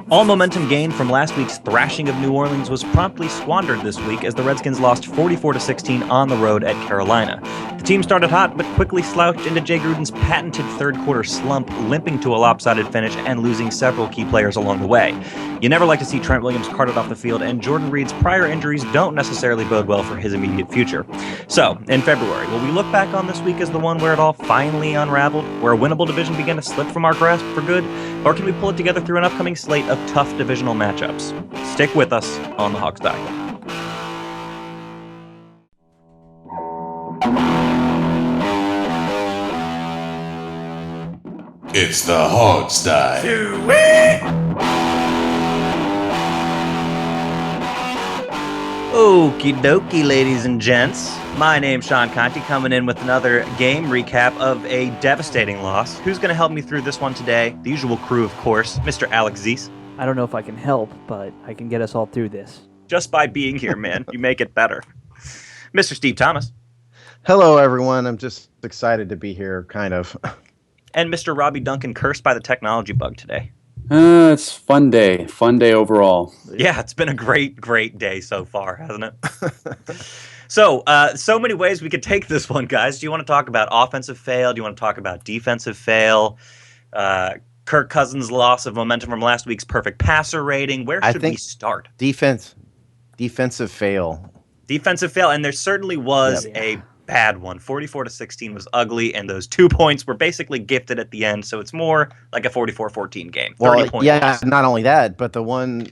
All momentum gained from last week's thrashing of New Orleans was promptly squandered this week as the Redskins lost 44-16 on the road at Carolina. The team started hot, but quickly slouched into Jay Gruden's patented third-quarter slump, limping to a lopsided finish and losing several key players along the way. You never like to see Trent Williams carted off the field, and Jordan Reed's prior injuries don't necessarily bode well for his immediate future. So, in February, will we look back on this week as the one where it all finally unraveled, where a winnable division began to slip from our grasp for good, or can we pull it together through an upcoming slate of tough divisional matchups? Stick with us on the Hawks Die. It's the Hawks Die. Okie dokie, ladies and gents. My name's Sean Conti, coming in with another game recap of a devastating loss. Who's going to help me through this one today? The usual crew, of course, Mr. Alex Zeese. I don't know if I can help, but I can get us all through this. Just by being here, man, you make it better. Mr. Steve Thomas. Hello, everyone. I'm just excited to be here, kind of. And Mr. Robbie Duncan, cursed by the technology bug today. It's fun day overall. Yeah, it's been a great day so far, hasn't it? So many ways we could take this one, guys. Do you want to talk about offensive fail? Do you want to talk about defensive fail? Kirk Cousins' loss of momentum from last week's perfect passer rating. Where should we start? Defensive fail. Defensive fail, and there certainly was a bad one. 44-16 was ugly, and those 2 points were basically gifted at the end, so it's more like a 44-14 game. 30-point loss. Not only that, but the one,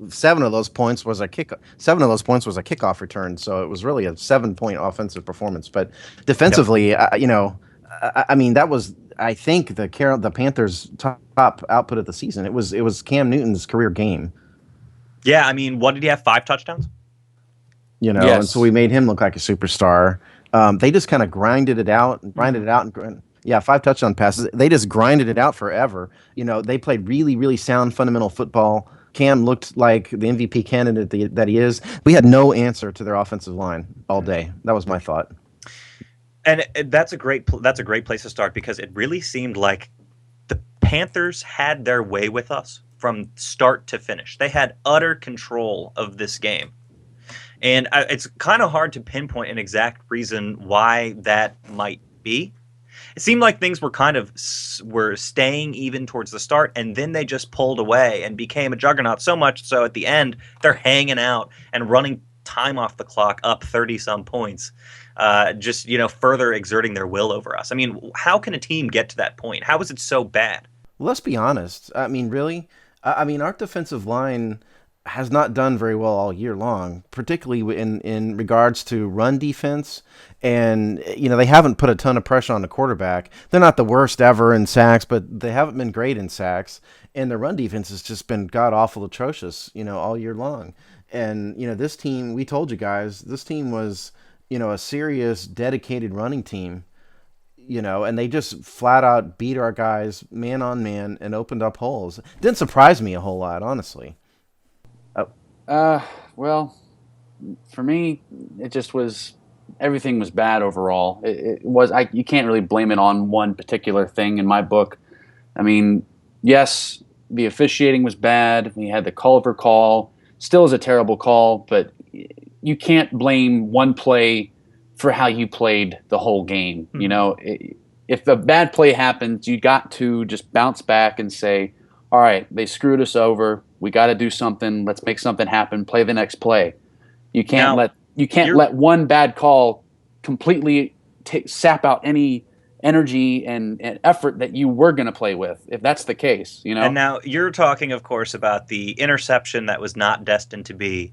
7 of those points was a kickoff return, so it was really a 7-point offensive performance. But defensively, that was, I think, the Panthers' top output of the season. It was Cam Newton's career game. Yeah, I mean, what did he have? 5 touchdowns? Yes. And so we made him look like a superstar. They just kind of grinded it out. 5 touchdown passes. They just grinded it out forever. They played really, really sound fundamental football. Cam looked like the MVP candidate that he is. We had no answer to their offensive line all day. That was my thought. And that's a great place to start, because it really seemed like the Panthers had their way with us from start to finish. They had utter control of this game. And it's kind of hard to pinpoint an exact reason why that might be. It seemed like things were staying even towards the start, and then they just pulled away and became a juggernaut, so much so at the end they're hanging out and running time off the clock up 30-some points, further exerting their will over us. I mean, how can a team get to that point? How is it so bad? Well, let's be honest. I mean, really? Our defensive line has not done very well all year long, particularly in regards to run defense. And, they haven't put a ton of pressure on the quarterback. They're not the worst ever in sacks, but they haven't been great in sacks. And the run defense has just been god-awful atrocious, all year long. And, this team, we told you guys, this team was, a serious, dedicated running team, and they just flat out beat our guys man on man and opened up holes. Didn't surprise me a whole lot, honestly. Well, for me, it just was, everything was bad overall. You can't really blame it on one particular thing in my book. I mean, yes, the officiating was bad. We had the Culver call, still is a terrible call, but you can't blame one play for how you played the whole game. Mm-hmm. If a bad play happens, you got to just bounce back and say, all right, they screwed us over. We got to do something. Let's make something happen. Play the next play. You can't let one bad call completely sap out any energy and effort that you were going to play with, if that's the case. And now you're talking, of course, about the interception that was not destined to be,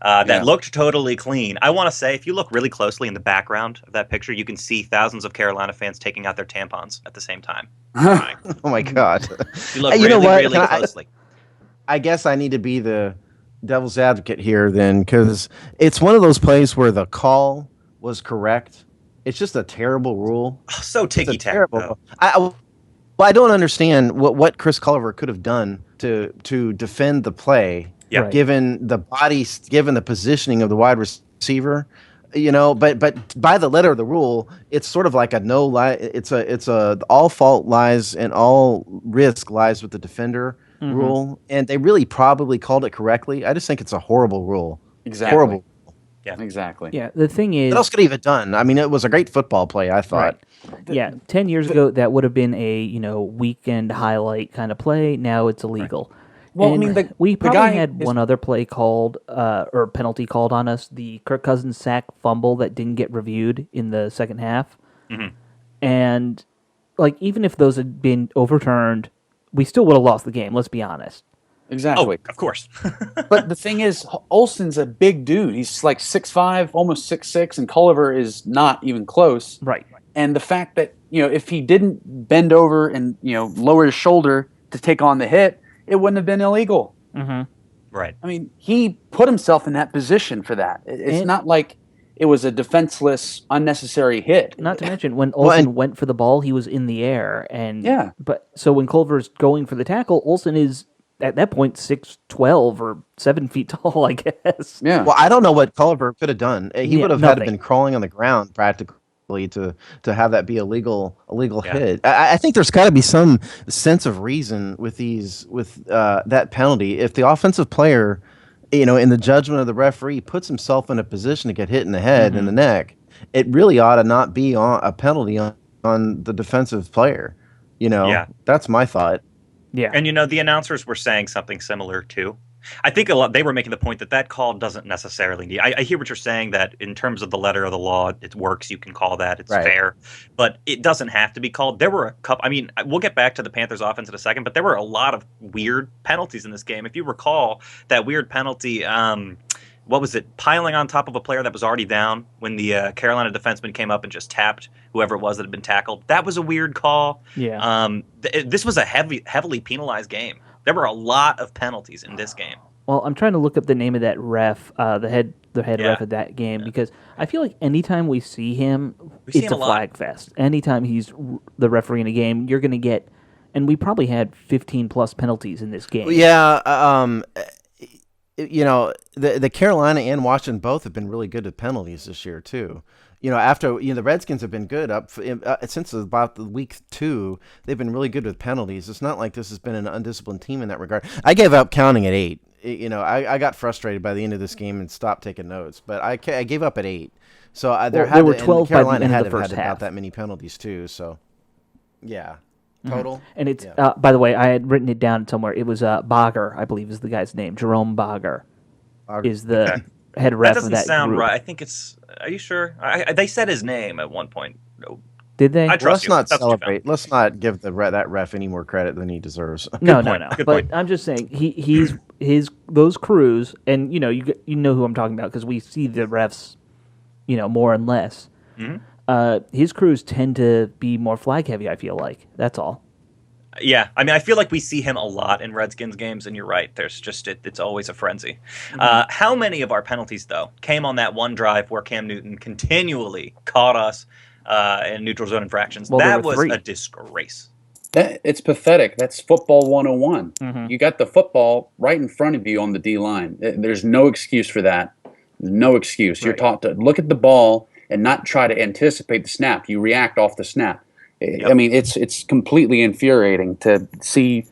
that looked totally clean. I want to say, if you look really closely in the background of that picture, you can see thousands of Carolina fans taking out their tampons at the same time. Oh my God! You look really closely. I guess I need to be the devil's advocate here then, because it's one of those plays where the call was correct. It's just a terrible rule. So ticky-tack. I don't understand what Chris Culver could have done to defend the play, given the positioning of the wide receiver. But by the letter of the rule, it's sort of like a all fault lies and all risk lies with the defender. rule, and they really probably called it correctly. I just think it's a horrible rule. Exactly. Horrible. Yeah. Exactly. Yeah, the thing is, What else could he have done? I mean, it was a great football play, I thought. yeah, 10 years ago that would have been a weekend highlight kind of play. Now it's illegal. Well, And I mean, we the probably guy had is- one other play called or penalty called on us, the Kirk Cousins sack fumble that didn't get reviewed in the second half. And like even if those had been overturned, we still would have lost the game, let's be honest. Exactly. Oh, of course. But the thing is, Olsen's a big dude. He's like 6'5", almost 6'6", and Culliver is not even close. Right. And the fact that, if he didn't bend over and, lower his shoulder to take on the hit, it wouldn't have been illegal. Right. I mean, he put himself in that position for that. It's And- not like it was a defenseless, unnecessary hit. Not to mention when Olsen went for the ball, he was in the air, and Yeah. But so when Culver's going for the tackle, Olsen is at that point 6'12" or 7 feet tall, I guess. Yeah. Well, I don't know what Culliver could have done. He Yeah, would have had to nothing. been crawling on the ground practically to have that be a legal Yeah. hit. I think there's got to be some sense of reason with that penalty. If the offensive player, in the judgment of the referee, puts himself in a position to get hit in the head and the neck, it really ought to not be a penalty on the defensive player. Yeah. That's my thought. Yeah. And the announcers were saying something similar too. I think they were making the point that call doesn't necessarily need. I hear what you're saying, that in terms of the letter of the law, it works. You can call that. It's Right. fair, but it doesn't have to be called. There were a couple. I mean, we'll get back to the Panthers offense in a second, but there were a lot of weird penalties in this game. If you recall that weird penalty, what was it? Piling on top of a player that was already down when the Carolina defenseman came up and just tapped whoever it was that had been tackled. That was a weird call. Yeah. This was a heavily penalized game. There were a lot of penalties in this game. Well, I'm trying to look up the name of that ref, the head Yeah. ref of that game, because I feel like anytime we see him, We see it's him a a lot. flag fest. Anytime he's the referee in a game, you're going to get, and we probably had 15 plus penalties in this game. Yeah, the Carolina and Washington both have been really good at penalties this year too. After the Redskins have been good since about the week 2. They've been really good with penalties. It's not like this has been an undisciplined team in that regard. I gave up counting at 8. I got frustrated by the end of this game and stopped taking notes. But I gave up at 8. So there were 12 by the Carolina end of had the to have first had about half. that many penalties too. So yeah, total. And it's, Yeah. by the way, I had written it down somewhere. It was Bogger, I believe is the guy's name. Jerome Bogger is the head ref That doesn't of that sound group. right. I think it's. Are you sure? They said his name at one point. No. Did they? I trust Let's you. not That's what you celebrate. Let's not give that ref any more credit than he deserves. No. Good But point. I'm just saying he's those crews, and you know who I'm talking about because we see the refs, more and less. His crews tend to be more flag heavy. I feel like that's all. Yeah, I mean, I feel like we see him a lot in Redskins games, and you're right. There's just it's always a frenzy. How many of our penalties though came on that one drive where Cam Newton continually caught us in neutral zone infractions? Well, there That were was 3. a disgrace. It's pathetic. That's football 101. Mm-hmm. You got the football right in front of you on the D line. There's no excuse for that. There's no excuse. You're Right. taught to look at the ball and not try to anticipate the snap. You react off the snap. I mean, it's completely infuriating to see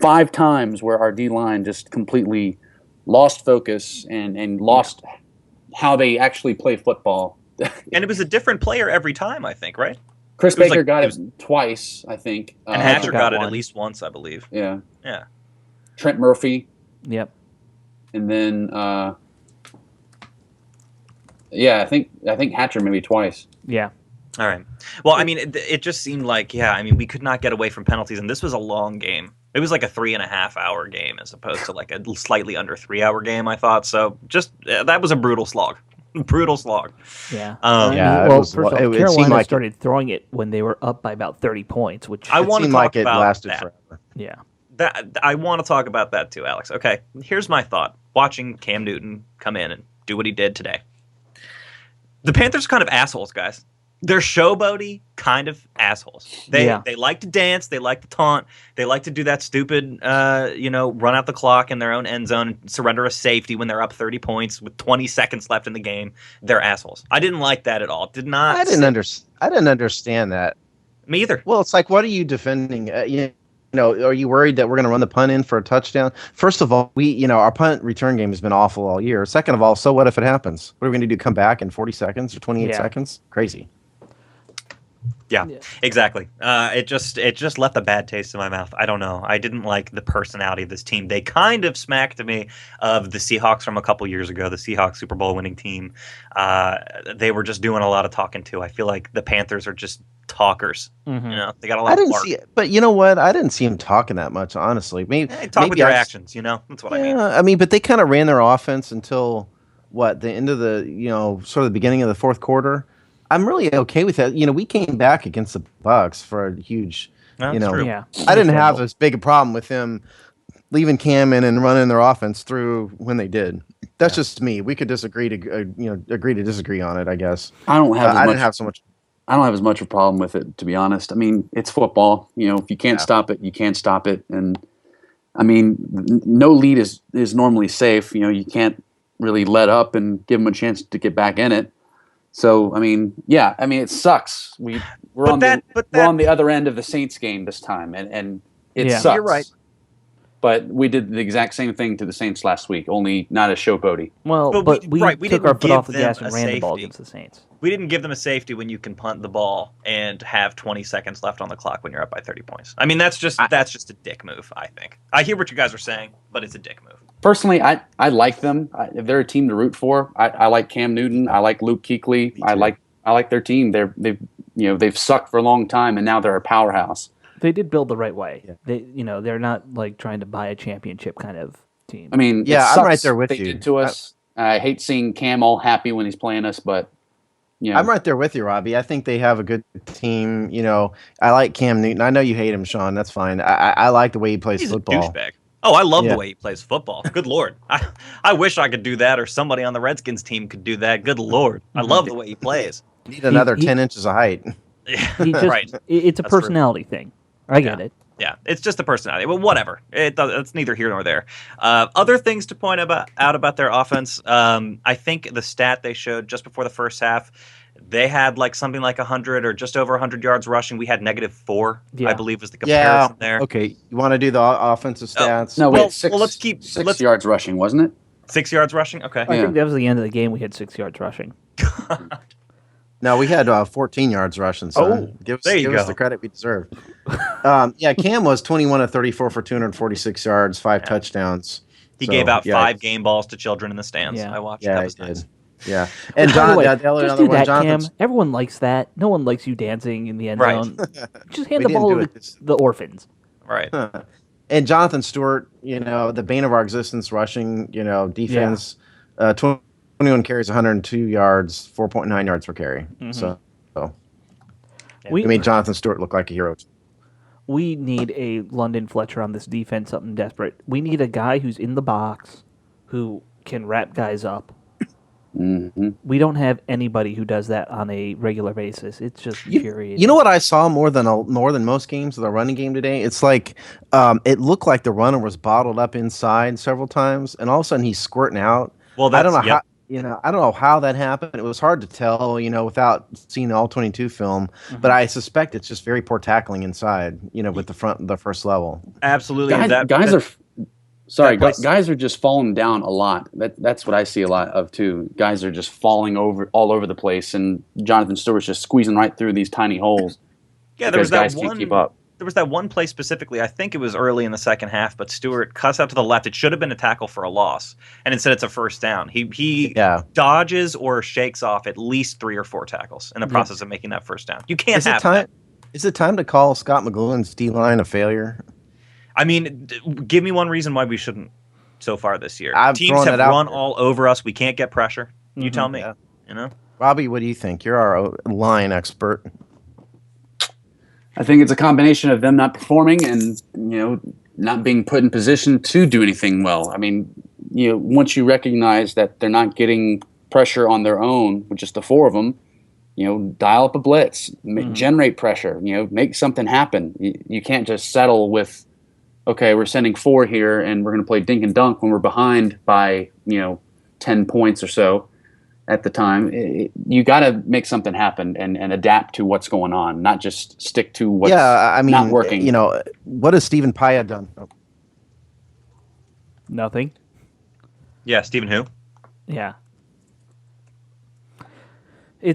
5 times where our D line just completely lost focus and lost how they actually play football. And it was a different player every time, I think, right? Chris It was Baker like- got it it was- twice, I think. And Hatcher Hatcher got got it one. at least once, I believe. Yeah. Yeah. Trent Murphy. Yep. And then, I think Hatcher maybe twice. Yeah. All right. Well, I mean, it just seemed like, we could not get away from penalties, and this was a long game. It was like a 3.5-hour game as opposed to like a slightly under 3-hour game, I thought. So that was a brutal slog. Brutal slog. Yeah. Yeah, it well, was- first off, it seemed Carolina like- started throwing it when they were up by about 30 points, which I want to seemed talk like it about lasted that. forever. yeah. I want to talk about that too, Alex. Okay, here's my thought. Watching Cam Newton come in and do what he did today. The Panthers are kind of assholes, guys. They're showboaty kind of assholes. They like to dance. They like to taunt. They like to do that stupid, run out the clock in their own end zone and surrender a safety when they're up 30 points with 20 seconds left in the game. They're assholes. I didn't like that at all. Did not. I didn't understand that. Me either. Well, it's like, what are you defending? are you worried that we're going to run the punt in for a touchdown? First of all, our punt return game has been awful all year. Second of all, so what if it happens? What are we going to do? Come back in 40 seconds or 28 Yeah. seconds? Crazy. Yeah, exactly. It just left a bad taste in my mouth. I don't know. I didn't like the personality of this team. They kind of smacked me of the Seahawks from a couple years ago, the Seahawks Super Bowl winning team. They were just doing a lot of talking too. I feel like the Panthers are just talkers. They got a lot I of didn't bark. see it, but you know what? I didn't see him talking that much, honestly. Talk with your I actions. That's what I mean. Yeah, I mean, but they kind of ran their offense until the end of the, sort of the beginning of the fourth quarter. I'm really okay with that. We came back against the Bucks for a huge, That's true. Yeah. I didn't have as big a problem with them leaving Cam in and running their offense through when they did. That's just me. We could disagree to, agree to disagree on it, I guess. I don't have I didn't have so much. I don't have as much of a problem with it, to be honest. I mean, it's football. If you can't stop it, you can't stop it. And I mean, no lead is normally safe. You can't really let up and give them a chance to get back in it. So I mean, it sucks. We're on the other end of the Saints game this time, and it sucks. You're right. But we did the exact same thing to the Saints last week, only not as showboaty. Well, but we took took our our foot foot off off the the gas gas and and ran ran the the ball ball against against the Saints. We didn't give them a safety when you can punt the ball and have 20 seconds left on the clock when you're up by 30 points. I mean, that's just a dick move, I think. I hear what you guys are saying, but it's a dick move. Personally, I like them. If they're a team to root for, I like Cam Newton. I like Luke Kuechly. I like their team. They've sucked for a long time, and now they're a powerhouse. They did build the right way. Yeah. They're not like trying to buy a championship kind of team. I mean, I'm right there with they you. did to us. I hate seeing Cam all happy when he's playing us, but I'm right there with you, Robbie. I think they have a good team. I like Cam Newton. I know you hate him, Sean. That's fine. I like the way he plays football. He's a douchebag. Oh, I love the way he plays football. Good Lord. I wish I could do that, or somebody on the Redskins team could do that. Good Lord. I love the way he plays. Need another 10 inches of height. Yeah, right. It's a personality thing. I get it. Yeah, it's just a personality. Well, whatever. It's neither here nor there. Other things to point out about their offense. I think the stat they showed just before the first half, they had something like 100 or just over 100 yards rushing. We had -4, I believe, was the comparison there. Okay, you want to do the offensive stats? No, well, let's keep 6 yards rushing, wasn't it? 6 yards rushing. Okay. I think that was the end of the game. We had 6 yards rushing. No, we had 14 yards rushing. So give us the credit we deserve. Cam was 21 of 34 for 246 yards, 5 touchdowns. He gave out 5 game balls to children in the stands. I watched. Yeah, that was nice. Yeah, and By the way, just do that, Cam. Everyone likes that. No one likes you dancing in the end zone. Just hand the ball to the orphans. Right. And Jonathan Stewart, the bane of our existence, rushing, defense, 21 carries, 102 yards, 4.9 yards per carry. So we made Jonathan Stewart look like a hero. We need a London Fletcher on this defense, something desperate. We need a guy who's in the box who can wrap guys up. Mm-hmm. We don't have anybody who does that on a regular basis. It's just infuriating. You know what I saw more than most games of the running game today? It's like it looked like the runner was bottled up inside several times, and all of a sudden he's squirting out. Well, I don't know how. I don't know how that happened. It was hard to tell, without seeing the all 22 film. Mm-hmm. But I suspect it's just very poor tackling inside, with the first level. Absolutely, guys are just falling down a lot. That's what I see a lot of too. Guys are just falling all over the place, and Jonathan Stewart's just squeezing right through these tiny holes. Yeah, there was that one. Can't keep up. There was that one play specifically. I think it was early in the second half, but Stewart cuts out to the left. It should have been a tackle for a loss, and instead it's a first down. He dodges or shakes off at least 3 or 4 tackles in the process of making that first down. You can't have that. Is it time to call Scott McGloin's D-line a failure? I mean, give me one reason why we shouldn't so far this year. Teams have run all over us. We can't get pressure. You tell me. Yeah. Robbie, what do you think? You're our line expert. I think it's a combination of them not performing and not being put in position to do anything well. I mean, once you recognize that they're not getting pressure on their own with just the 4 of them, dial up a blitz, generate pressure, make something happen. You can't just settle with, okay, we're sending 4 here and we're going to play dink and dunk when we're behind by 10 points or so. at the time. You got to make something happen and adapt to what's going on, not just stick to what's Yeah, I not mean, working. what has Stephen Paya done? Nothing. Yeah, Stephen who? Yeah. I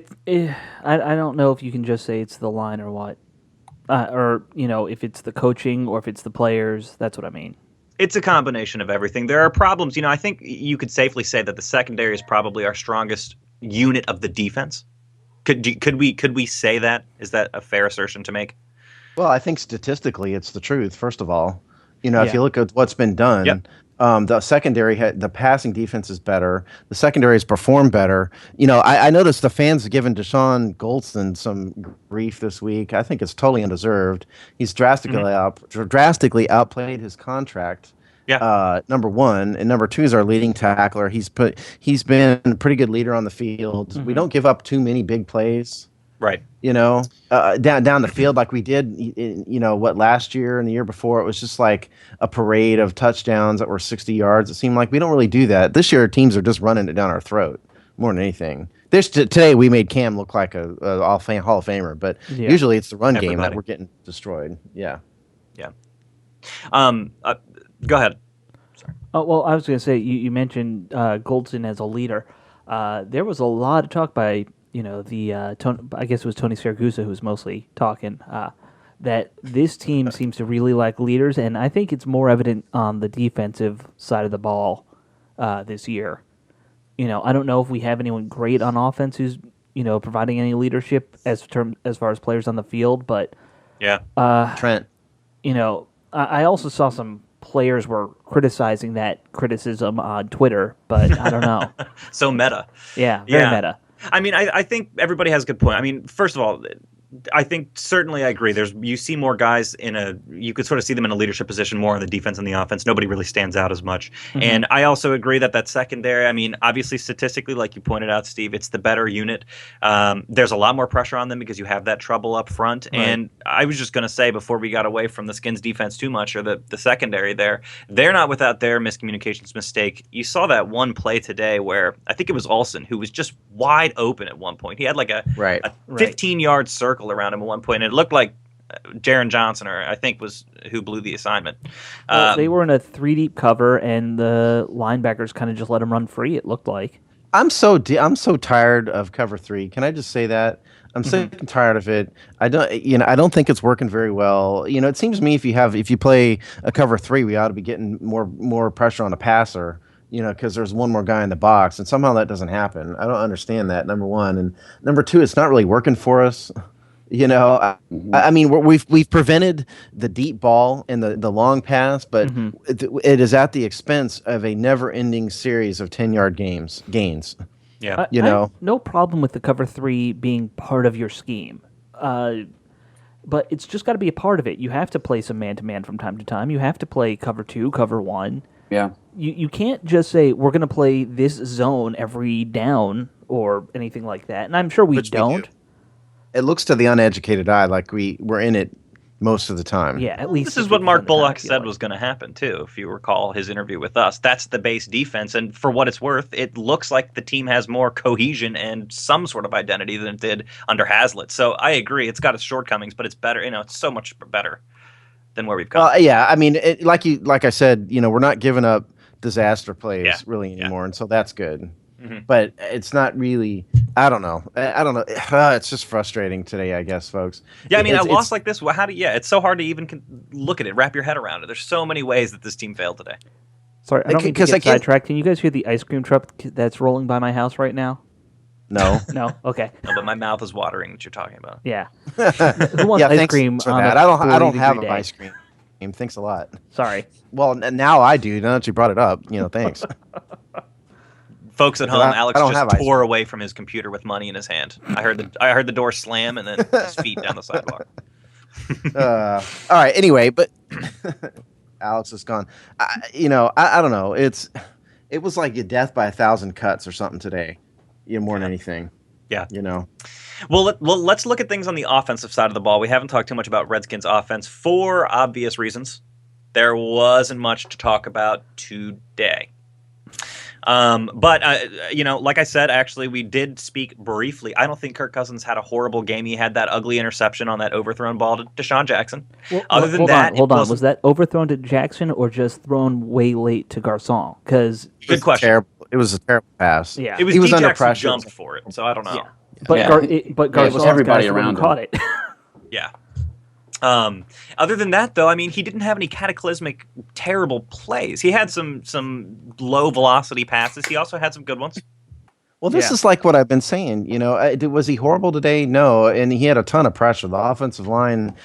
don't know if you can just say it's the line or what, or if it's the coaching or if it's the players. That's what I mean. It's a combination of everything. There are problems. I think you could safely say that the secondary is probably our strongest unit of the defense. Could we say that? Is that a fair assertion to make? Well, I think statistically, it's the truth. First of all, if Yeah. you look at what's been done, Yep. the secondary the passing defense is better. The secondary has performed better. I noticed the fans have given Deshaun Goldston some grief this week. I think it's totally undeserved. He's drastically outplayed his contract. Yeah. Number one, and number two is our leading tackler. He's been a pretty good leader on the field. We don't give up too many big plays. Right. Down the field like we did, last year and the year before, it was just like a parade of touchdowns that were 60 yards. It seemed like we don't really do that. This year, teams are just running it down our throat more than anything. Today, we made Cam look like a Hall of Famer, but usually it's the run game that we're getting destroyed. Yeah. Yeah. Go ahead. Sorry. Oh, well, I was going to say, you mentioned Goldston as a leader. There was a lot of talk by I guess it was Tony Siragusa who was mostly talking, that this team seems to really like leaders, and I think it's more evident on the defensive side of the ball this year. I don't know if we have anyone great on offense who's providing any leadership as far as players on the field, but Yeah. Trent. I also saw some players were criticizing that criticism on Twitter, but I don't know. So meta. Yeah, very meta. I mean, I think everybody has a good point. I mean, first of all, I think certainly I agree. You see more guys you could sort of see them in a leadership position more on the defense and the offense. Nobody really stands out as much. Mm-hmm. And I also agree that secondary, I mean, obviously statistically, like you pointed out, Steve, it's the better unit. There's a lot more pressure on them because you have that trouble up front. Right. And I was just going to say before we got away from the Skins defense too much, or the secondary there, they're not without their miscommunications mistake. You saw that one play today where I think it was Olsen who was just wide open at one point. He had like a 15-yard circle around him at one point, and it looked like Jaron Johnson, or I think was who blew the assignment. Well, they were in a 3-deep cover, and the linebackers kind of just let him run free. It looked like. I'm so tired of cover 3. Can I just say that? I'm sick and tired of it. I don't think it's working very well. It seems to me if you play a cover 3, we ought to be getting more pressure on the passer. Because there's one more guy in the box, and somehow that doesn't happen. I don't understand that. Number one, and number two, it's not really working for us. I mean, we've prevented the deep ball and the long pass, but it is at the expense of a never-ending series of 10-yard gains. Yeah, I have no problem with the cover 3 being part of your scheme, but it's just got to be a part of it. You have to play some man-to-man from time to time. You have to play cover 2, cover 1. Yeah, you can't just say we're going to play this zone every down or anything like that. And I'm sure we don't. It looks to the uneducated eye like we're in it most of the time. Yeah, at least this is what Mark Bullock said was going to happen too. If you recall his interview with us, that's the base defense, and for what it's worth, it looks like the team has more cohesion and some sort of identity than it did under Haslett. So I agree, it's got its shortcomings, but it's better. It's so much better than where we've come. Yeah, I mean, like I said, we're not giving up disaster plays really anymore, and so that's good. Mm-hmm. But it's not really. I don't know. It's just frustrating today, I guess, folks. Yeah, I mean, a loss like this. It's so hard to even look at it, wrap your head around it. There's so many ways that this team failed today. Sorry, I don't mean to get sidetracked. Can you guys hear the ice cream truck that's rolling by my house right now? No. No. Okay. No, but my mouth is watering that you're talking about. Yeah. Who wants ice cream on that? I don't have ice cream. Thanks a lot. Sorry. Well, now I do. Now that you brought it up, thanks. Folks at home, Alex just tore away from his computer with money in his hand. I heard the door slam and then his feet down the sidewalk. All right. Anyway, but Alex is gone. I don't know. It was like a death by 1,000 cuts or something today. More than anything. Yeah. Well, let's look at things on the offensive side of the ball. We haven't talked too much about Redskins offense for obvious reasons. There wasn't much to talk about today. But like I said, actually, we did speak briefly. I don't think Kirk Cousins had a horrible game. He had that ugly interception on that overthrown ball to Deshaun Jackson. Other than that, hold on. Was that overthrown to Jackson or just thrown way late to Garcon? Because good question. It was a terrible pass. Yeah. It was he was under Jackson pressure. jumped for it, so I don't know. Yeah. But Yeah. Garcon's was everybody guys around him. caught it. Yeah. Other than that, though, I mean, he didn't have any cataclysmic, terrible plays. He had some low velocity passes. He also had some good ones. Well, this is like what I've been saying. Was he horrible today? No, and he had a ton of pressure. The offensive line,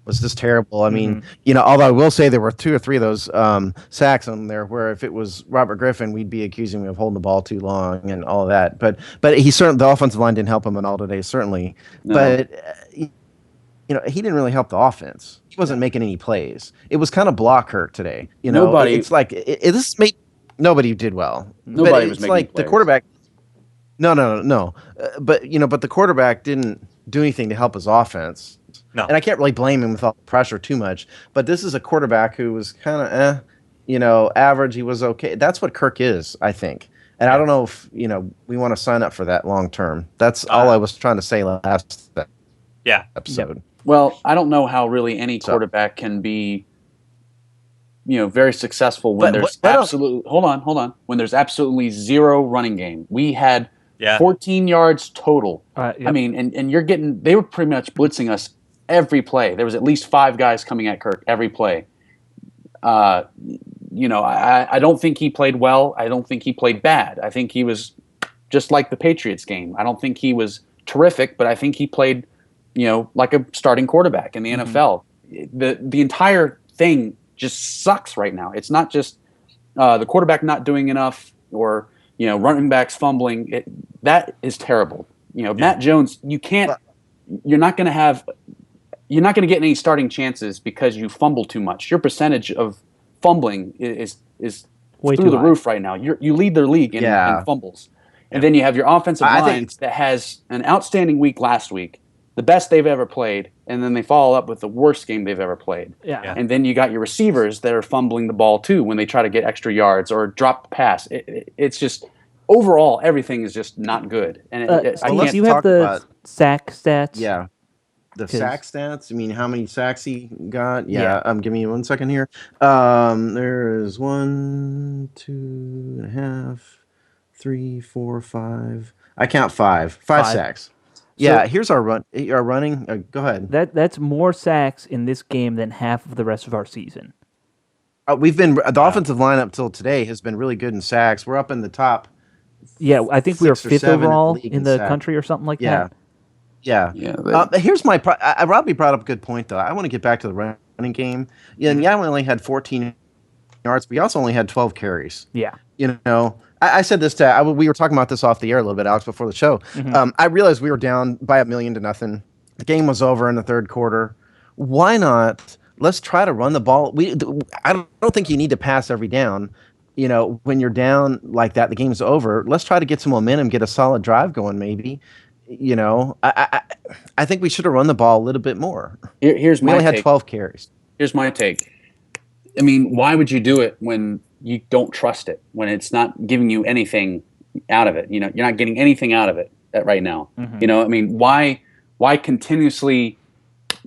was just terrible. I mean, although I will say there were 2 or 3 of those sacks on there where if it was Robert Griffin, we'd be accusing him of holding the ball too long and all of that. But he certainly, the offensive line didn't help him at all today, certainly. No. But he didn't really help the offense. He wasn't making any plays. It was kind of block hurt today. Nobody. It's like this made nobody did well. Nobody but was it's making like plays. The quarterback. No. But the quarterback didn't do anything to help his offense. No. And I can't really blame him with all the pressure too much. But this is a quarterback who was kind of average. He was okay. That's what Kirk is, I think. And I don't know if we want to sign up for that long term. That's all I was trying to say last episode. Yep. Well, I don't know how really any quarterback can be, very successful when hold on, when there's absolutely zero running game. We had 14 yards total. Yep. I mean, and they were pretty much blitzing us every play. There was at least 5 guys coming at Kirk every play. I don't think he played well. I don't think he played bad. I think he was just like the Patriots game. I don't think he was terrific, but I think he played like a starting quarterback in the NFL. The entire thing just sucks right now. It's not just the quarterback not doing enough or running backs fumbling. That is terrible. Matt Jones, you're not going to get any starting chances because you fumble too much. Your percentage of fumbling is way through too the high. roof right now. You lead their league in fumbles. And then you have your offensive line that has an outstanding week last week, the best they've ever played, and then they follow up with the worst game they've ever played. Yeah. And then you got your receivers that are fumbling the ball too when they try to get extra yards or drop the pass. It's just overall everything is just not good. And Steve, do you have the sack stats? Yeah. The sack stats? I mean, how many sacks he got? Yeah. Give me 1 second here. There is 1, 2.5, 3, 4, 5. I count 5. 5 sacks. Yeah, here's our running. Go ahead. That's more sacks in this game than half of the rest of our season. The offensive line up till today has been really good in sacks. We're up in the top. Yeah, I think we were 5th overall in the sack. country or something like that. Yeah. Here's my. Robbie brought up a good point though. I want to get back to the running game. Yeah, and we only had 14 yards, but we also only had 12 carries. Yeah. I said this we were talking about this off the air a little bit, Alex, before the show. I realized we were down by 1,000,000-0. The game was over in the third quarter. Why not? Let's try to run the ball. I don't think you need to pass every down. When you're down like that, the game's over. Let's try to get some momentum, get a solid drive going, maybe. I think we should have run the ball a little bit more. Here's my we only take. had 12 carries. Here's my take. I mean, why would you do it when you don't trust it, when it's not giving you anything out of it? You're not getting anything out of it right now. I mean, why continuously,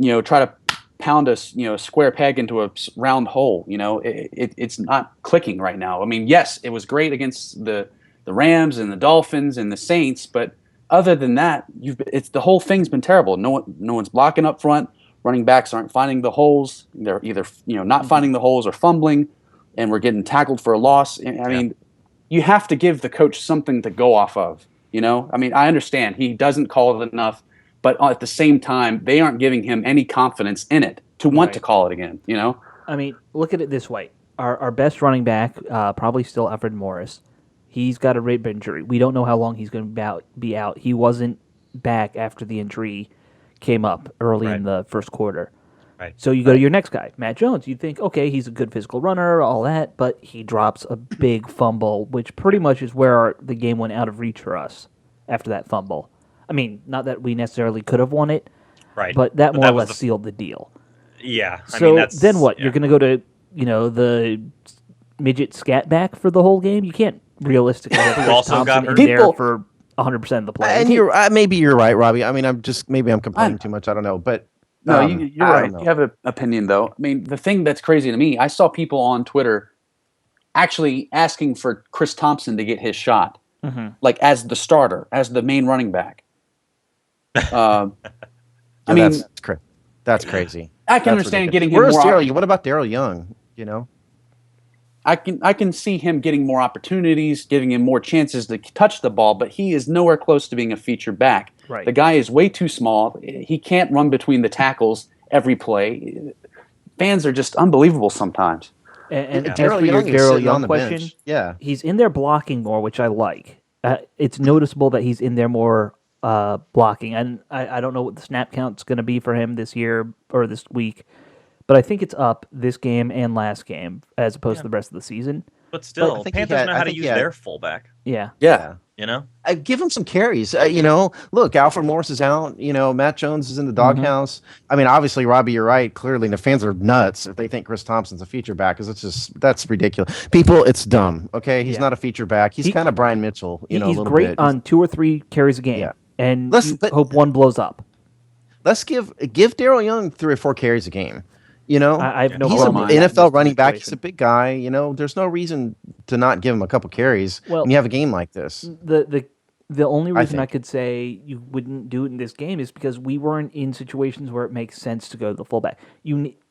try to pound a square peg into a round hole? It's not clicking right now. I mean, yes, it was great against the Rams and the Dolphins and the Saints, but other than that, the whole thing's been terrible. No one's blocking up front. Running backs aren't finding the holes. They're either not finding the holes or fumbling, and we're getting tackled for a loss. I mean, you have to give the coach something to go off of. I mean, I understand he doesn't call it enough, but at the same time, they aren't giving him any confidence in it to want to call it again. I mean, look at it this way: our best running back, probably still Alfred Morris. He's got a rib injury. We don't know how long he's going to be out. He wasn't back after the injury came up early in the first quarter. Right. So you go to your next guy, Matt Jones. You think, okay, he's a good physical runner, all that, but he drops a big fumble, which pretty much is where the game went out of reach for us after that fumble. I mean, not that we necessarily could have won it, right? But that more or less sealed the deal. Yeah. Then what? Yeah. You're going to go to the midget scat back for the whole game? You can't realistically have Chris also got Thompson in hurt. there People- for 100% of the plays. And maybe you're right, Robbie. I mean, maybe I'm complaining too much. I don't know, but No, you're I right. don't know. You have an opinion, though. I mean, the thing that's crazy to me, I saw people on Twitter actually asking for Chris Thompson to get his shot, like as the starter, as the main running back. I mean, that's crazy. I can That's understand ridiculous. getting him Where's more. Daryl? What about Daryl Young? You know, I can see him getting more opportunities, giving him more chances to touch the ball, but he is nowhere close to being a feature back. Right. The guy is way too small. He can't run between the tackles every play. Fans are just unbelievable sometimes. And as Daryl for your Young is Daryl sitting on Young the question, bench. Yeah. he's in there blocking more, which I like. It's noticeable that he's in there more blocking. And I don't know what the snap count's going to be for him this year or this week, but I think it's up this game and last game as opposed to the rest of the season. But still, I think he Panthers had- know I how to think use he had- their fullback. Yeah. Yeah. You know, Give him some carries. Look, Alfred Morris is out. Matt Jones is in the doghouse. I mean, obviously, Robbie, you're right. Clearly, the fans are nuts if they think Chris Thompson's a feature back, because that's ridiculous. People, it's dumb. Okay, he's not a feature back. He's kind of Brian Mitchell. He's a little great bit. on 2 or 3 carries a game. Yeah. And But- hope one blows up. Let's give Daryl Young 3 or 4 carries a game. I have no he's an problem with that in NFL this running back. He's a situation. big guy. There's no reason to not give him a couple carries Well- when you have a game like this. The only reason I think. could say you wouldn't do it in this game is because we weren't in situations where it makes sense to go to the fullback.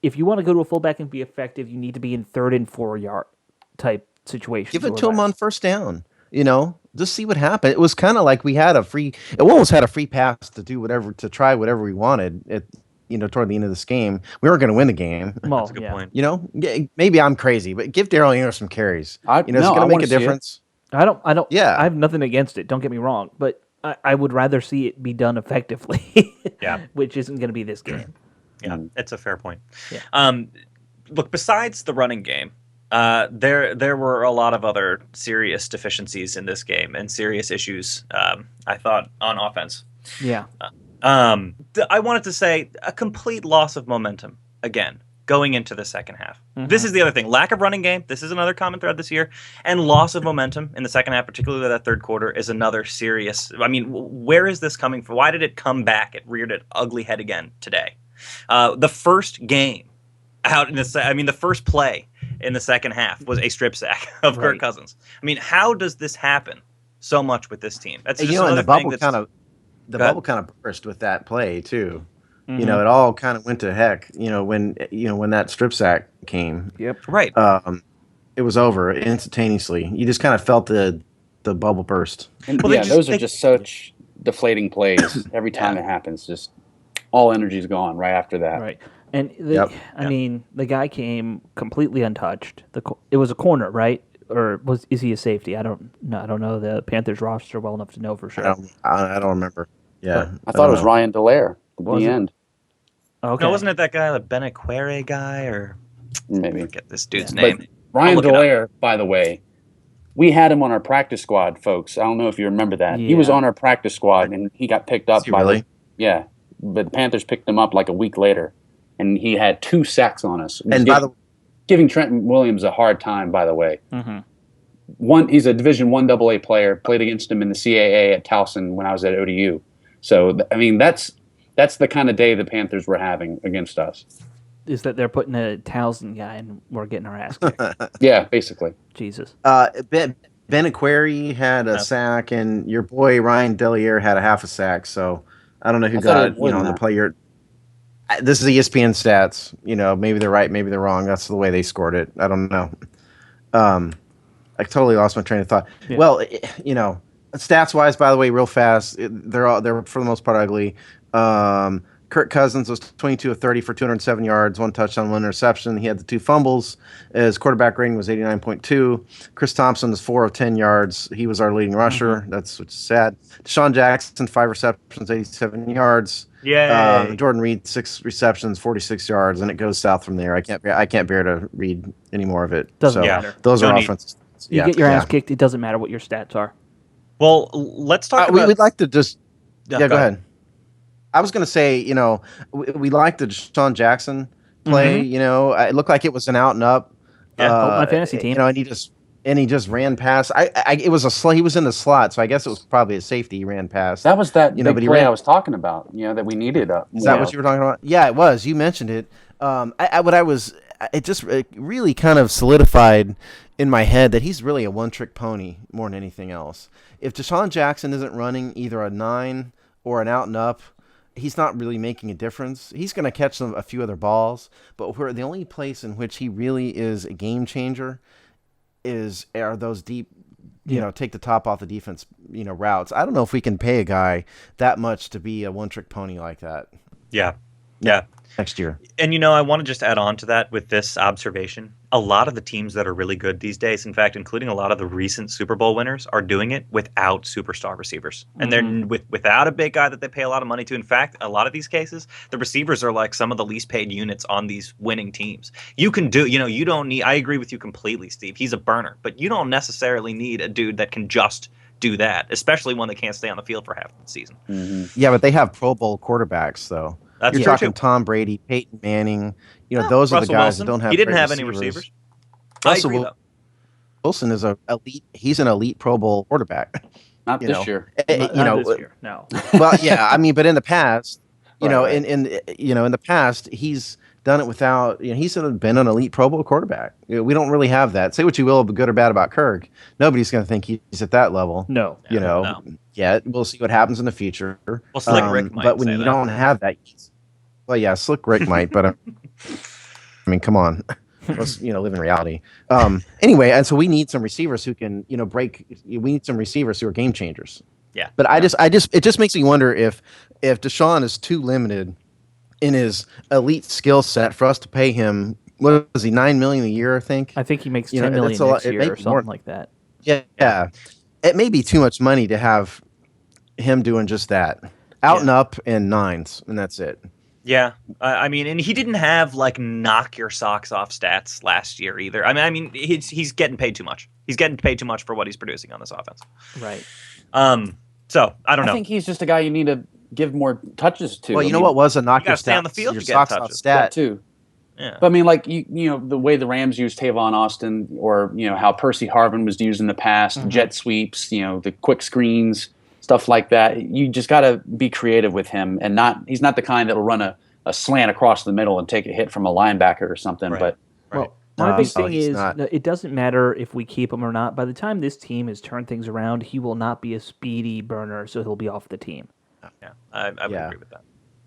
If you want to go to a fullback and be effective, you need to be in 3rd and 4 yard type situations. Give it or to him less. on first down. Just see what happened. It was kind of like we had it almost had a free pass to try whatever we wanted toward the end of this game. We weren't going to win the game. Well, that's a good point. Maybe I'm crazy, but give Daryl Young some carries. It's going to make a difference. I don't. Yeah. I have nothing against it. Don't get me wrong, but I would rather see it be done effectively. Yeah. Which isn't going to be this game. Yeah, it's a fair point. Yeah. Look, besides the running game, there were a lot of other serious deficiencies in this game and serious issues. I thought on offense. Yeah. I wanted to say a complete loss of momentum again going into the second half. This is the other thing. Lack of running game. This is another common thread this year. And loss of momentum in the second half, particularly that third quarter, is another serious. I mean, where is this coming from? Why did it come back? It reared its ugly head again today. The first game out in the first play in the second half was a strip sack of Kirk Cousins. I mean, how does this happen so much with this team? That's just and another the bubble thing kind of bubble kind of burst with that play too. It all kind of went to heck. When that strip sack came. Yep. Right. It was over instantaneously. You just kind of felt the bubble burst. And Well, those are just such deflating plays every time it happens. Just all energy's gone right after that. Right. And the guy came completely untouched. It was a corner, right? Or is he a safety? I don't know the Panthers roster well enough to know for sure. I don't remember. Yeah, I thought it was Ryan Dallaire at Was the it? end. Okay. No, wasn't it that guy, the Benaquere guy, or Maybe. forget this dude's But name? Ryan look it up. Dallaire, by the way, we had him on our practice squad, folks. I don't know if you remember that. He was Yeah. on our practice squad, and he got picked up Is he by really? but the Panthers picked him up like a week later, and he had 2 sacks on us. And by the Giving Trenton Williams a hard time, by the way. Mm-hmm. He's a Division I AA player. Played against him in the CAA at Towson when I was at ODU. So that's the kind of day the Panthers were having against us. Is that they're putting a Towson guy and we're getting our ass kicked? Yeah, basically. Jesus. Ben Aquari had a sack, and your boy Ryan Dallaire had a half a sack. So I don't know who I thought got it was on the that. player. This is ESPN stats. Maybe they're right, maybe they're wrong. That's the way they scored it. I don't know. I totally lost my train of thought. Yeah. Well, stats wise, by the way, real fast, they're for the most part ugly. Kirk Cousins was 22 of 30 for 207 yards, 1 touchdown, 1 interception. He had the 2 fumbles. His quarterback rating was 89.2. Chris Thompson was 4 of 10 yards. He was our leading rusher. That's what's sad. Deshaun Jackson, 5 receptions, 87 yards. Yay. Jordan Reed, 6 receptions, 46 yards, and it goes south from there. I can't bear to read any more of it. Doesn't So matter. those Don't are need- offenses. You get your ass kicked. It doesn't matter what your stats are. Well, let's talk about. We'd like to just Yeah, go ahead. I was going to say, we like the Deshaun Jackson play. It looked like it was an out and up. Yeah, my fantasy team. And he just and he just ran past. It was a slot. He was in the slot, so I guess it was probably a safety. He ran past. That was that big but he play ran. I was talking about. That we needed. Is that what you were talking about? Yeah, it was. You mentioned it. It just really kind of solidified in my head that he's really a one-trick pony more than anything else. If Deshaun Jackson isn't running either a 9 or an out and up, he's not really making a difference. He's going to catch a few other balls, but the only place in which he really is a game changer are those deep, take the top off the defense, routes. I don't know if we can pay a guy that much to be a one-trick pony like that. Yeah. Next year. And I want to just add on to that with this observation. A lot of the teams that are really good these days, in fact, including a lot of the recent Super Bowl winners, are doing it without superstar receivers. And they're without a big guy that they pay a lot of money to. In fact, a lot of these cases, the receivers are like some of the least paid units on these winning teams. You can do, you don't need, I agree with you completely, Steve. He's a burner, but you don't necessarily need a dude that can just do that, especially one that can't stay on the field for half the season. Mm-hmm. Yeah, but they have Pro Bowl quarterbacks, though. That's You're true, talking too. Tom Brady, Peyton Manning. Those are the Russell guys Wilson. that don't have. He didn't great have any receivers. Russell I agree, though. Wilson is elite. He's an elite Pro Bowl quarterback. Not this year. Not this year. No. Well, yeah, I mean, but in the past, Right. in the past, he's done it without. He's been an elite Pro Bowl quarterback. We don't really have that. Say what you will, good or bad about Kirk, nobody's going to think he's at that level. No. No. Yet we'll see what happens in the future. Well, Slick Rick might but when say you that. don't have that, well, yeah, Slick Rick might, but I mean, come on. Let's live in reality. Anyway, and so we need some receivers who can break. We need some receivers who are game changers. Yeah. But it just makes me wonder if Deshaun is too limited in his elite skill set for us to pay him. What was he, $9 million a year? I think he makes You $10 know, million that's a lot- next it year may or be something more. like that. Yeah. It may be too much money to have him doing just that, out and up and nines, and that's it. Yeah, I mean, and he didn't have like knock your socks off stats last year either. I mean, he's getting paid too much. He's getting paid too much for what he's producing on this offense. Right. So I don't know. I think he's just a guy you need to give more touches to. Well, what was a knock you gotta your stay on the stats- field your to get socks off touches. stat? too. Yeah. But I mean, like the way the Rams used Tavon Austin, or how Percy Harvin was used in the past, jet sweeps, the quick screens, stuff like that. You just got to be creative with him, and he's not the kind that'll run a slant across the middle and take a hit from a linebacker or something. Right. But Well, my big thing he's is not. it doesn't matter if we keep him or not. By the time this team has turned things around, he will not be a speedy burner, so he'll be off the team. Yeah, I would Yeah. agree with that.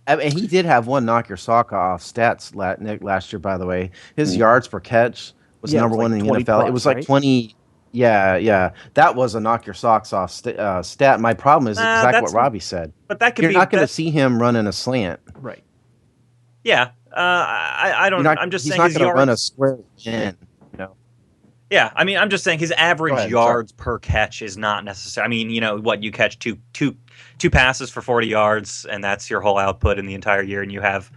I mean, he did have one knock your sock off stats last year, by the way. His yards per catch was Yeah, it number was one like in the 20 NFL. plus, It was like right? 20. Yeah. That was a knock your socks off stat. My problem is exactly that's- what Robbie said. But that could You're be not going to that- see him running a slant. Right. Yeah, I don't. I'm just he's saying not his going to run a yards. square in. Yeah, I mean, I'm just saying his average Go ahead, yards per catch is not necessary. I mean, you catch two passes for 40 yards, and that's your whole output in the entire year, and you have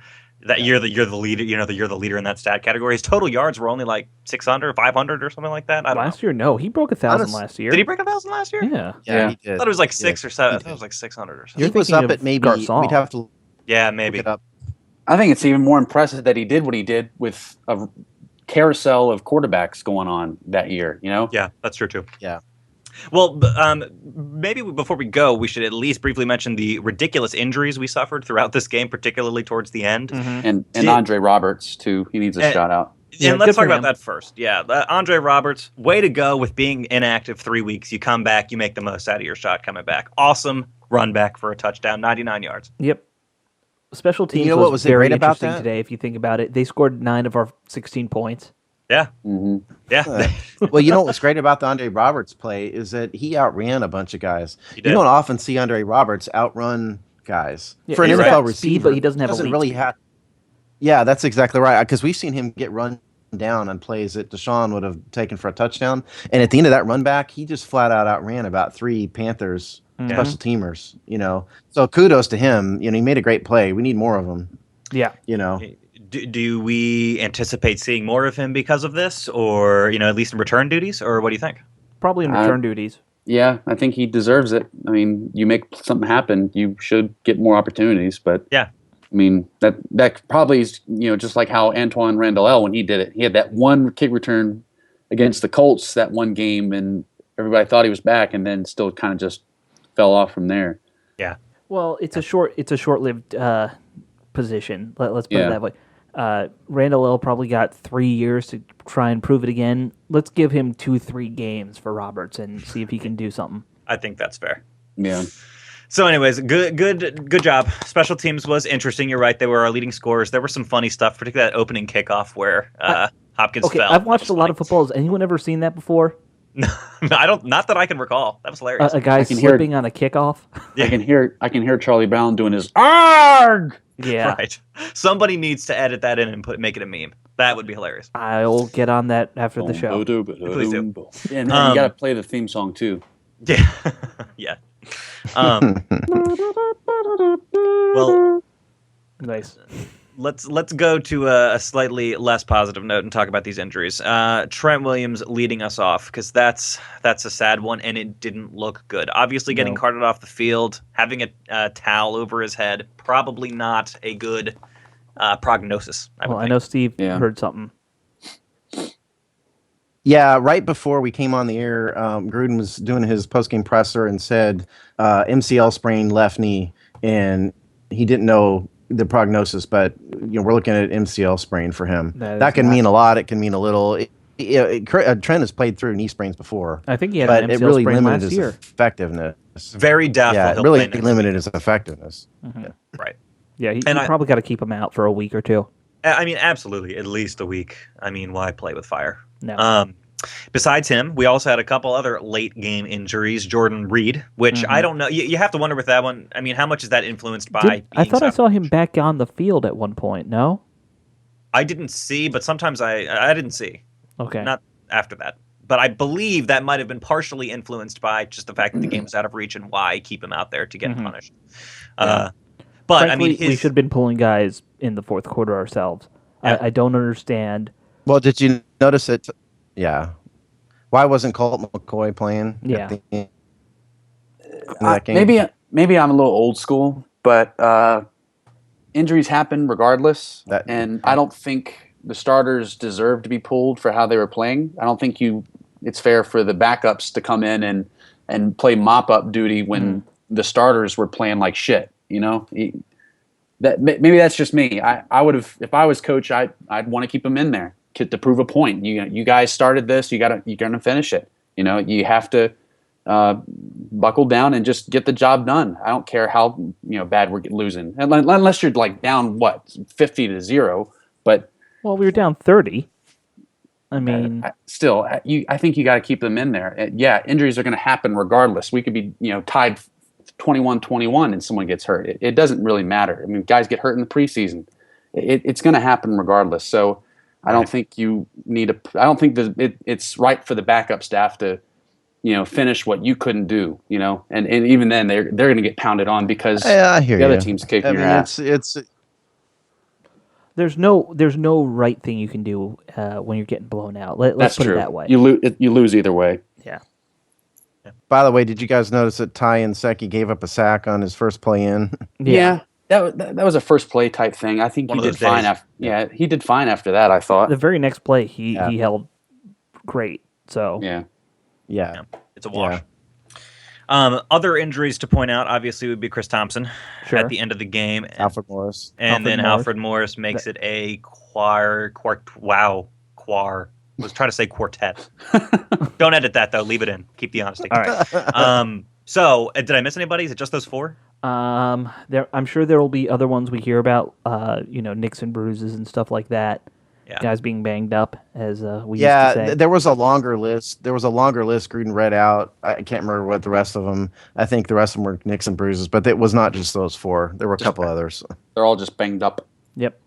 that you're the leader. You're the leader in that stat category. His total yards were only like 600, 500, or something like that. I don't know. Last year, no. He broke 1,000 Honest- last year. Did he break 1,000 last year? Yeah. Yeah. He did. I thought it was like 6 or 7. I he thought it was did. like 600 or He something. was thinking up of at maybe. Garcon. We'd have to Yeah, look maybe. it up. I think it's even more impressive that he did what he did with a carousel of quarterbacks going on that year. Yeah, that's true too. Yeah. Well, maybe before we go, we should at least briefly mention the ridiculous injuries we suffered throughout this game, particularly towards the end. And Did- Andre Roberts too. He needs a And- shout out. Yeah, And let's good talk for about him. that first. Yeah, Andre Roberts, way to go with being inactive 3 weeks. You come back, you make the most out of your shot coming back. Awesome run back for a touchdown, 99 yards. Yep. Special teams what was very great about interesting that? today, if you think about it. They scored 9 of our 16 points. Yeah, Mm-hmm. yeah. Well, what was great about the Andre Roberts play is that he outran a bunch of guys. He You did. don't often see Andre Roberts outrun guys Yeah, for an he's NFL got receiver. speed, but he doesn't have elite really speed. have. Yeah, that's exactly right. Because we've seen him get run down on plays that Deshaun would have taken for a touchdown, and at the end of that run back, he just flat out outran about 3 Panthers special teamers. So kudos to him. He made a great play. We need more of them. Yeah. Do we anticipate seeing more of him because of this, or at least in return duties, or what do you think? Probably in return duties. Yeah, I think he deserves it. I mean, you make something happen, you should get more opportunities. But Yeah. I mean, that probably is, just like how Antoine Randall, when he did it, he had that one kick return against the Colts that one game, and everybody thought he was back, and then still kind of just fell off from there. Yeah. Well, it's a short-lived position. Let's put it Yeah. that way. Randall L probably got 3 years to try and prove it again. Let's give him 2-3 games for Roberts and see if he can do something. I think that's fair. Yeah. So, anyways, good job. Special teams was interesting. You're right; they were our leading scorers. There were some funny stuff, particularly that opening kickoff where Hopkins Okay, fell. I've watched a lot of football. Has anyone ever seen that before? I don't. Not that I can recall. That was hilarious. A guy can hear- slipping on a kickoff? Yeah. I can hear Charlie Brown doing his "arg." Yeah. Right. Somebody needs to edit that in and make it a meme. That would be hilarious. I'll get on that after the show. Please do. And you got to play the theme song too. Yeah. Yeah. Well, Nice. let's go to a slightly less positive note and talk about these injuries. Trent Williams leading us off because that's a sad one, and it didn't look good. Obviously, getting No. carted off the field, having a towel over his head, probably not a good prognosis. I know Steve Yeah. heard something. Yeah, right before we came on the air, Gruden was doing his postgame presser and said MCL sprain left knee, and he didn't know the prognosis, but we're looking at MCL sprain for him. That is can not- mean a lot. It can mean a little. Trent has played through knee sprains before, I think he had but an it MCL really sprain limited last his year. effectiveness. Very doubtful. Yeah, it he'll really play next limited his effectiveness. week. Right. Yeah, you And I- probably got to keep him out for a week or two. I mean, absolutely, at least a week. I mean, why play with fire? No. Besides him, we also had a couple other late game injuries. Jordan Reed, which I don't know. You have to wonder with that one. I mean, how much is that influenced by? I being thought I separate? saw him back on the field at one point. No. I didn't see, but sometimes I didn't see. Okay. Not after that. But I believe that might have been partially influenced by just the fact that the game was out of reach and why keep him out there to get punished. But Frankly, I mean, we should have been pulling guys in the fourth quarter ourselves. Yeah. I don't understand. Well, did you notice it? Yeah. Why wasn't Colt McCoy playing? at Yeah. the end of that game? Maybe I'm a little old school, but injuries happen regardless, and I don't think the starters deserve to be pulled for how they were playing. I don't think it's fair for the backups to come in and play mop up duty when the starters were playing like shit. That maybe that's just me. I would have, if I was coach, I'd want to keep them in there to prove a point. You guys started this. You're gonna finish it. You have to buckle down and just get the job done. I don't care how bad we're losing, unless you're like down 50-0. But Well, we were down 30. I mean, I think you got to keep them in there. Yeah, injuries are going to happen regardless. We could be tied 21-21 and someone gets hurt. It doesn't really matter. I mean, guys get hurt in the preseason. It's going to happen regardless. So I don't think you need I don't think it's right for the backup staff to finish what you couldn't do. And even then they're going to get pounded on because I hear the other you. team's kicking I your mean, ass. it's there's no right thing you can do when you're getting blown out. Let's That's put true. it that way. You lose either way. Yeah. By the way, did you guys notice that Ty Nsekhe gave up a sack on his first play in? Yeah. That was a first play type thing. I think One he of did those fine days. after. He did fine after that. I thought. The very next play, he held great. So Yeah. Yeah. it's a wash. Other injuries to point out, obviously, would be Chris Thompson Sure. at the end of the game, Alfred Morris. and then Morris. Alfred Morris makes it a quar. Was trying to say quartet. Don't edit that though. Leave it in. Keep the honesty. all right. So, did I miss anybody? Is it just those four? I'm sure there will be other ones we hear about. Nicks and bruises and stuff like that. Yeah. Guys being banged up, as we Yeah, used to say. there was a longer list. Gruden read out. I can't remember what the rest of them. I think the rest of them were nicks and bruises, but it was not just those four. There were a couple others. They're all just banged up. Yep.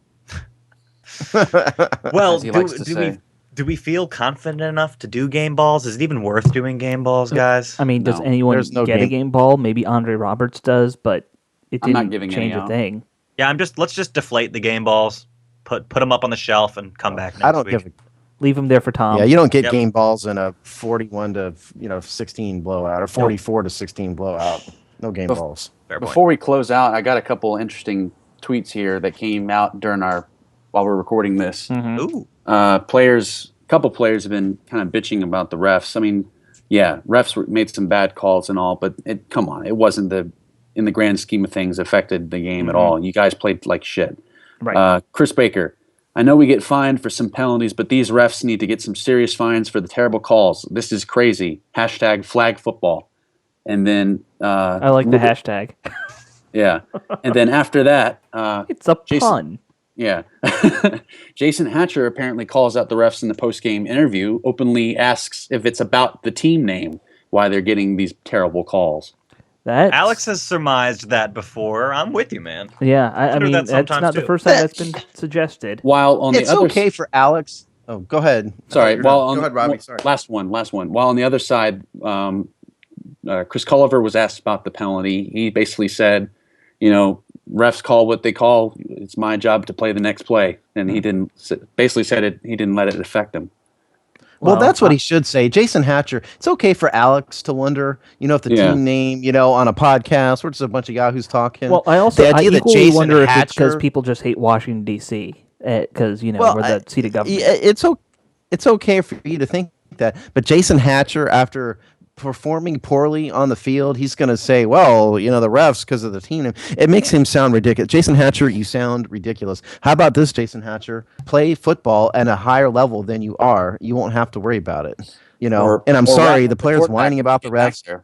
Well, As he likes to say. do we feel confident enough to do game balls? Is it even worth doing game balls, guys? I mean, does No. anyone There's no get a game- game ball? Maybe Andre Roberts does, but it I'm not didn't giving change any a out. thing. Yeah, let's just deflate the game balls, put them up on the shelf, and come back next I don't week. give. Leave them there for Tom. Yeah, you don't get Yep. game balls in a 41 to 16 blowout or 44 to 16 blowout. No game balls. Fair point. Before we close out, I got a couple interesting tweets here that came out while we're recording this. Mhm. Ooh, Players couple players have been kind of bitching about the refs. I mean, yeah, refs made some bad calls and all, but come on, it wasn't in the grand scheme of things affected the game at all. You guys played like shit. Right. Chris Baker, I know we get fined for some penalties, but these refs need to get some serious fines for the terrible calls. This is crazy. Hashtag flag football. And then I like the hashtag. yeah. And then after that, It's a Jason, pun. yeah. Jason Hatcher apparently calls out the refs in the post-game interview, openly asks if it's about the team name, why they're getting these terrible calls. Alex has surmised that before. I'm with you, man. Yeah, I mean, that that's not the too. first time that's been suggested. While on It's the other okay for Alex. Oh, go ahead. Sorry. Go While on ahead, Robbie. Sorry. Last one. While on the other side, Chris Culliver was asked about the penalty. He basically said, refs call what they call. It's my job to play the next play, and he didn't. Basically said it. He didn't let it affect him. Well, that's what he should say. Jason Hatcher, it's okay for Alex to wonder, if the team name, on a podcast, we're just a bunch of yahoos talking. Well, I equally wonder if it's because people just hate Washington, D.C., because, we're the seat of government. It's okay for you to think that. But Jason Hatcher, after performing poorly on the field, he's going to say, well, the refs because of the team name. It makes him sound ridiculous. Jason Hatcher, you sound ridiculous. How about this, Jason Hatcher? Play football at a higher level than you are. You won't have to worry about it. And I'm sorry, the players whining about the refs.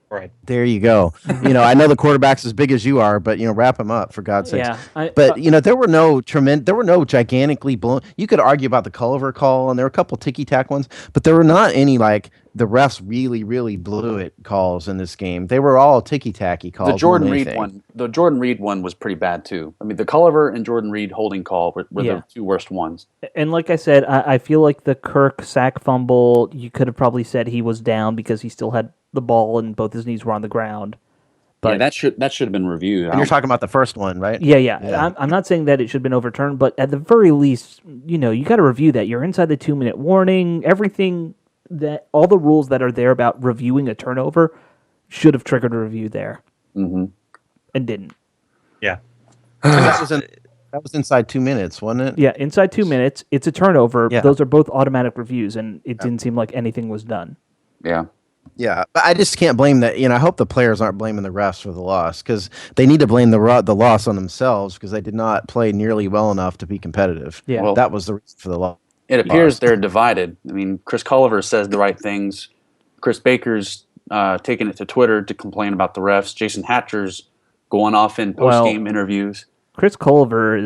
Right. There you go. I know the quarterback's as big as you are, but wrap him up for God's sakes. Yeah, there were no gigantically blown. You could argue about the Culliver call, and there were a couple ticky-tack ones, but there were not any like the refs really, really blew it calls in this game. They were all ticky-tacky calls. The Jordan Reed one was pretty bad too. I mean, the Culliver and Jordan Reed holding call were the two worst ones. And like I said, I feel like the Kirk sack fumble, you could have probably said he was down because he still had the ball and both his knees were on the ground. But that should have been reviewed. And you're talking about the first one, right? Yeah. I'm not saying that it should have been overturned, but at the very least, you got to review that. You're inside the 2-minute warning. Everything all the rules that are there about reviewing a turnover should have triggered a review there, and didn't. Yeah, that was inside 2 minutes, wasn't it? Yeah, inside 2 minutes, it's a turnover. Yeah. Those are both automatic reviews, and it didn't seem like anything was done. Yeah. Yeah, but I just can't blame that. I hope the players aren't blaming the refs for the loss because they need to blame the loss on themselves because they did not play nearly well enough to be competitive. Yeah, well, that was the reason for the loss. It appears they're divided. I mean, Chris Culliver says the right things. Chris Baker's taking it to Twitter to complain about the refs. Jason Hatcher's going off in post-game interviews. Chris Culliver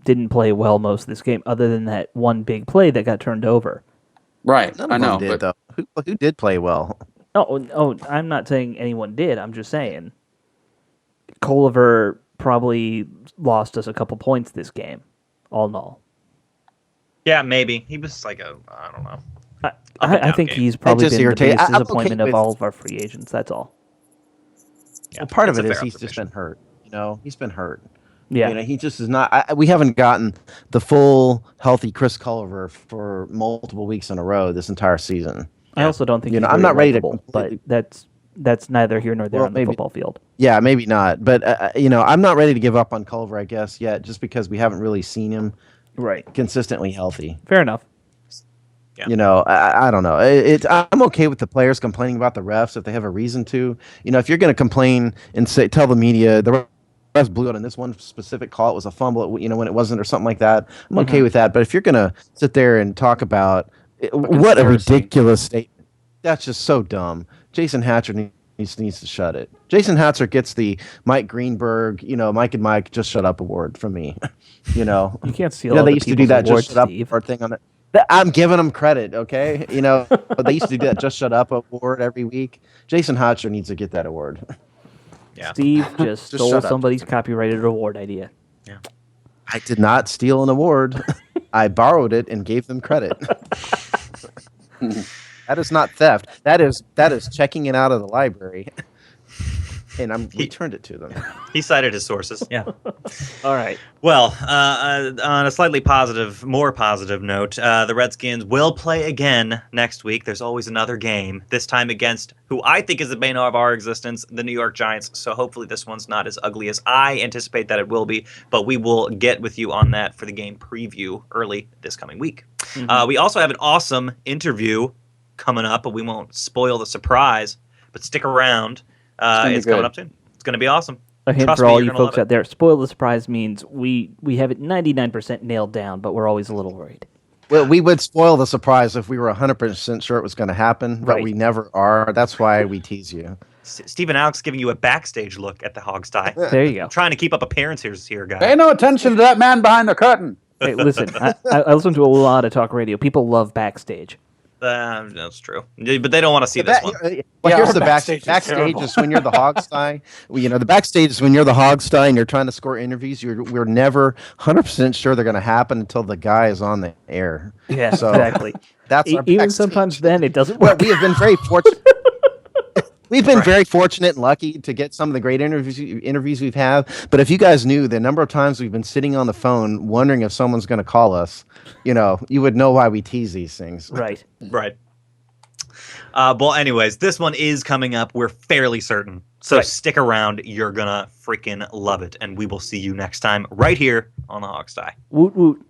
didn't play well most of this game, other than that one big play that got turned over. Right, I know. Did, though. Who did play well? Oh, I'm not saying anyone did. I'm just saying Culliver probably lost us a couple points this game, all in all. Yeah, maybe. He was like I don't know. I think he's probably been the biggest disappointment of all of our free agents. That's all. Yeah, well, part of it is he's just been hurt. He's been hurt. Yeah. He just is not. We haven't gotten the full healthy Chris Culliver for multiple weeks in a row this entire season. I also don't think I'm not ready to. But that's neither here nor there on the football field. Yeah, maybe not. But I'm not ready to give up on Culliver, I guess, yet, just because we haven't really seen him consistently healthy. Fair enough. Yeah. I don't know. I'm okay with the players complaining about the refs if they have a reason to. If you're going to complain and tell the media the refs blew it on this one specific call, it was a fumble, when it wasn't or something like that, I'm okay with that. But if you're going to sit there and talk about what a ridiculous statement, that's just so dumb. Jason Hatcher needs to shut it. Jason Hatcher gets the Mike Greenberg, Mike and Mike just shut up award from me. You can't steal. They used to do that awards, just shut up Steve. thing on it. I'm giving them credit, okay? But they used to do that just shut up award every week. Jason Hatcher needs to get that award. Yeah. Steve just stole somebody's copyrighted award idea. Yeah. I did not steal an award. I borrowed it and gave them credit. That is not theft. That is checking it out of the library. and I'm returned it to them. He cited his sources. Yeah. All right. Well, on a slightly more positive note, the Redskins will play again next week. There's always another game, this time against who I think is the bane of our existence, the New York Giants. So hopefully this one's not as ugly as I anticipate that it will be, but we will get with you on that for the game preview early this coming week. We also have an awesome interview coming up, but we won't spoil the surprise, but stick around. It's coming up soon. It's going to be awesome. A hint Trust for me, all you're you gonna folks love it. out there. Spoil the surprise means we have it 99% nailed down, but we're always a little worried. Well, we would spoil the surprise if we were 100% sure it was going to happen, but Right. we never are. That's why we tease you. Stephen Alex giving you a backstage look at the Hogsty. There you go. Trying to keep up appearances here, guys. Pay no attention to that man behind the curtain. Hey, listen, I listen to a lot of talk radio. People love backstage. That's true, but they don't want to see this one. Well, Yeah, here's our the backstage backstage. is terrible. Is when you're the Hogsty. The backstage is when you're the Hogsty and you're trying to score interviews. We're never 100% sure they're going to happen until the guy is on the air. Yeah, So exactly. that's our Even backstage. sometimes then it doesn't Well, work. we have been very fortunate. We've been very fortunate and lucky to get some of the great interviews we've had. But if you guys knew the number of times we've been sitting on the phone wondering if someone's going to call us, you would know why we tease these things. Right. Right. Well, anyways, this one is coming up. We're fairly certain. So stick around. You're going to freaking love it. And we will see you next time right here on the Hogsty. Woot woot.